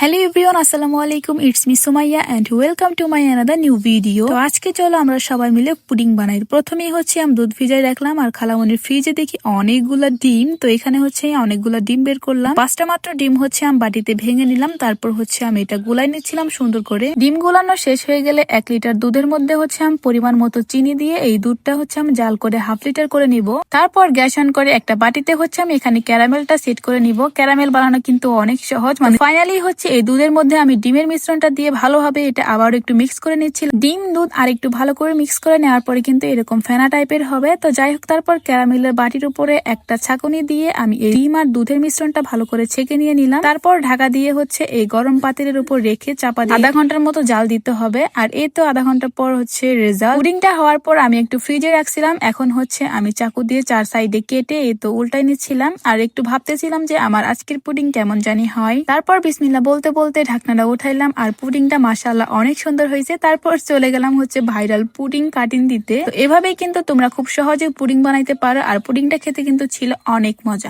Hello everyone, আসসালামু আলাইকুম। It's me Sumaiya and welcome to my another new video. তো আজকে চলো আমরা সবাই মিলে পুডিং বানাই। প্রথমেই হচ্ছে আমি দুধ ভিজাই রাখলাম আর খালামনির ফ্রিজে দেখি অনেকগুলা ডিম। তো এখানে হচ্ছে অনেকগুলা ডিম বের করলাম। 5টা মাত্র ডিম হচ্ছে আমি বাটিতে ভেঙে নিলাম। তারপর হচ্ছে আমি এটা গুলাই নিচ্ছিলাম সুন্দর করে। ডিম গুলানো শেষ হয়ে গেলে 1 লিটার দুধের মধ্যে হচ্ছে আমি পরিমাণ মতো চিনি দিয়ে এই দুধটা হচ্ছে আমি জাল করে হাফ লিটার করে নিব। তারপর গ্যাস অন করে একটা বাটিতে হচ্ছে আমি এখানে ক্যারামেলটা সেট করে নিব। ক্যারামেল বানানো কিন্তু অনেক সহজ। মানে ফাইনালি হচ্ছে এই দুধের মধ্যে আমি ডিমের মিশ্রণটা দিয়ে ভালোভাবে এটা আবার একটু মিক্স করে নিচ্ছিলাম। ডিম দুধ আর একটু ভালো করে মিক্স করে নেওয়ার পরে কিন্তু এরকম ফেনা টাইপের হবে। তো যাই হোক, তারপর ক্যারামেলের বাটির উপরে একটা ছাঁকুনি দিয়ে আমি এই ডিম আর দুধের মিশ্রণটা ভালো করে ছেঁকে নিয়ে নিলাম। তারপর ঢাকা দিয়ে হচ্ছে এই গরম পাতিলের উপর রেখে চাপা দিয়ে 1/2 ঘন্টার মতো জাল দিতে হবে। আর এই তো 1/2 ঘন্টা পর হচ্ছে রেজাল্ট। পুডিংটা হওয়ার পর আমি একটু ফ্রিজে রাখছিলাম। এখন হচ্ছে আমি চাকু দিয়ে 4 সাইডে কেটে এই তো উল্টাই নিচ্ছিলাম আর একটু ভাবতেছিলাম যে আমার আজকের পুডিং কেমন জানি হয়। তারপর বিসমিল্লাহ বলতে বলতে ঢাকনাটা উঠাইলাম আর পুডিংটা মাশাআল্লাহ অনেক সুন্দর হয়েছে। তারপর চলে গেলাম হচ্ছে ভাইরাল পুডিং কাটিং দিতে। তো এভাবেই কিন্তু তোমরা খুব সহজে পুডিং বানাইতে পারো আর পুডিংটা খেতে কিন্তু ছিল অনেক মজা।